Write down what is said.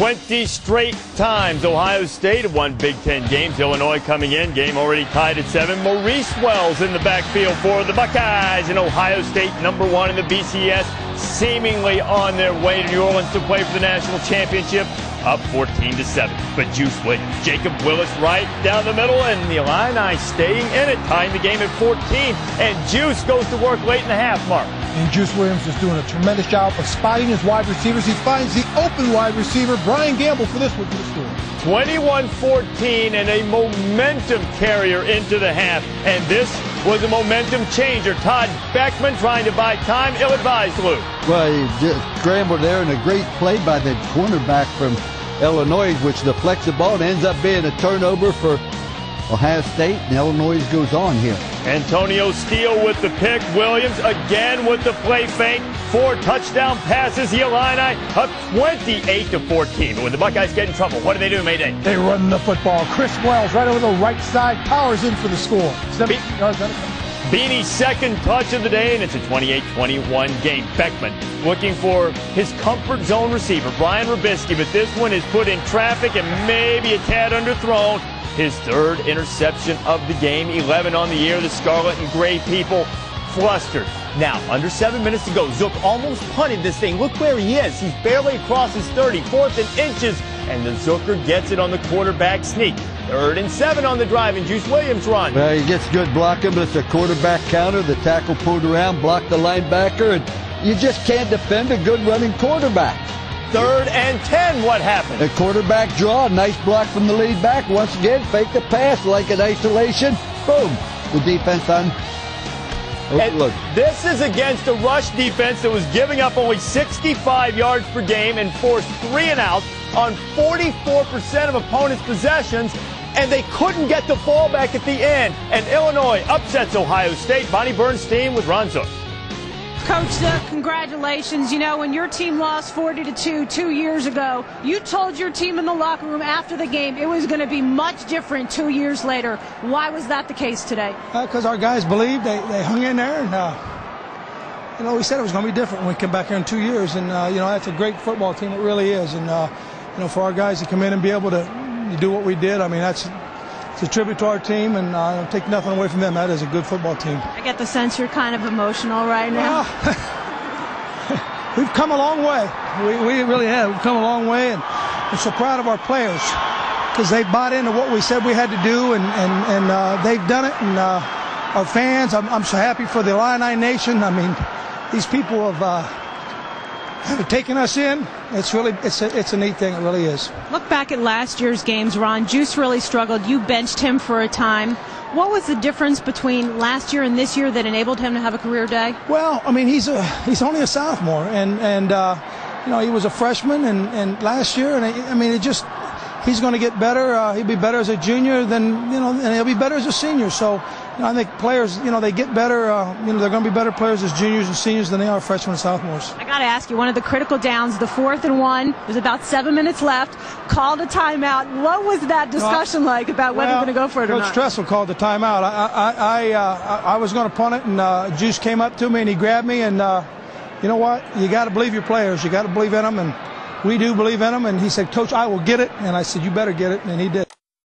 20 straight times Ohio State have won Big Ten games. Illinois coming in, game already tied at 7. Maurice Wells in the backfield for the Buckeyes, and Ohio State #1 in the BCS, seemingly on their way to New Orleans to play for the national championship, up 14-7. But Juice Williams, Jacob Willis right down the middle, and the Illini staying in it, tying the game at 14. And Juice goes to work late in the half, Mark. And Juice Williams is doing a tremendous job of spotting his wide receivers. He finds the open wide receiver, Brian Gamble, for this one to the score. 21-14 and a momentum carrier into the half. And this was a momentum changer. Todd Beckman trying to buy time, ill-advised, Lou. Well, he just scrambled there, and a great play by the cornerback from Illinois, which deflects the ball and ends up being a turnover for Ohio State, and Illinois goes on here. Antonio Steele with the pick. Williams again with the play fake. 4 touchdown passes. The Illini up 28-14. But when the Buckeyes get in trouble, what do they do, Mayday? They run the football. Chris Wells right over the right side, powers in for the score. 17 yards. Beanie's second touch of the day, and it's a 28-21 game. Beckman looking for his comfort zone receiver, Brian Rubisky, but this one is put in traffic and maybe a tad underthrown. His 3rd interception of the game, 11 on the year. The Scarlet and Gray people flustered. Now, under 7 minutes to go, Zook almost punted this thing. Look where he is. He's barely across his 30, 4th and inches, and the Zooker gets it on the quarterback sneak. 3rd and 7 on the drive, and Juice Williams run. Well, he gets good blocking, but it's a quarterback counter. The tackle pulled around, blocked the linebacker, and you just can't defend a good running quarterback. 3rd and 10, what happened? A quarterback draw, nice block from the lead back. Once again, fake the pass like an isolation. Boom. The defense on. Look. This is against a rush defense that was giving up only 65 yards per game and forced 3 and outs on 44% of opponents' possessions, and they couldn't get the ball back at the end. And Illinois upsets Ohio State. Bonnie Bernstein with Ron Zook. Coach Zook, congratulations. You know, when your team lost 40-2 2 years ago, you told your team in the locker room after the game it was going to be much different 2 years later. Why was that the case today? Because our guys believed, they hung in there, and you know, we said it was going to be different when we come back here in 2 years. And you know, that's a great football team. It really is. And you know, for our guys to come in and be able to do what we did, I mean, it's a tribute to our team, and take nothing away from them. That is a good football team. I get the sense you're kind of emotional right now. Well, we've come a long way. We really have. We've come a long way, and I'm so proud of our players because they bought into what we said we had to do, and they've done it. And our fans, I'm so happy for the Illini Nation. I mean, these people have taken us in. It's really, it's a neat thing. It really is. Look back at last year's games, Ron. Juice really struggled. You benched him for a time. What was the difference between last year and this year that enabled him to have a career day? Well, I mean, he's only a sophomore, and you know, he was a freshman, and last year, and I mean, he's going to get better. He'll be better as a junior than, you know, and he'll be better as a senior. So, you know, I think players, you know, they get better. You know, they're going to be better players as juniors and seniors than they are freshmen and sophomores. I got to ask you, one of the critical downs, the 4th and 1. There's about 7 minutes left. Called a timeout. What was that discussion like about whether you're going to go for it or not? Coach Tressel called the timeout. I was going to punt it, and Juice came up to me and he grabbed me, and you know what? You got to believe your players. You got to believe in them, and we do believe in them. And he said, "Coach, I will get it." And I said, "You better get it," and he did.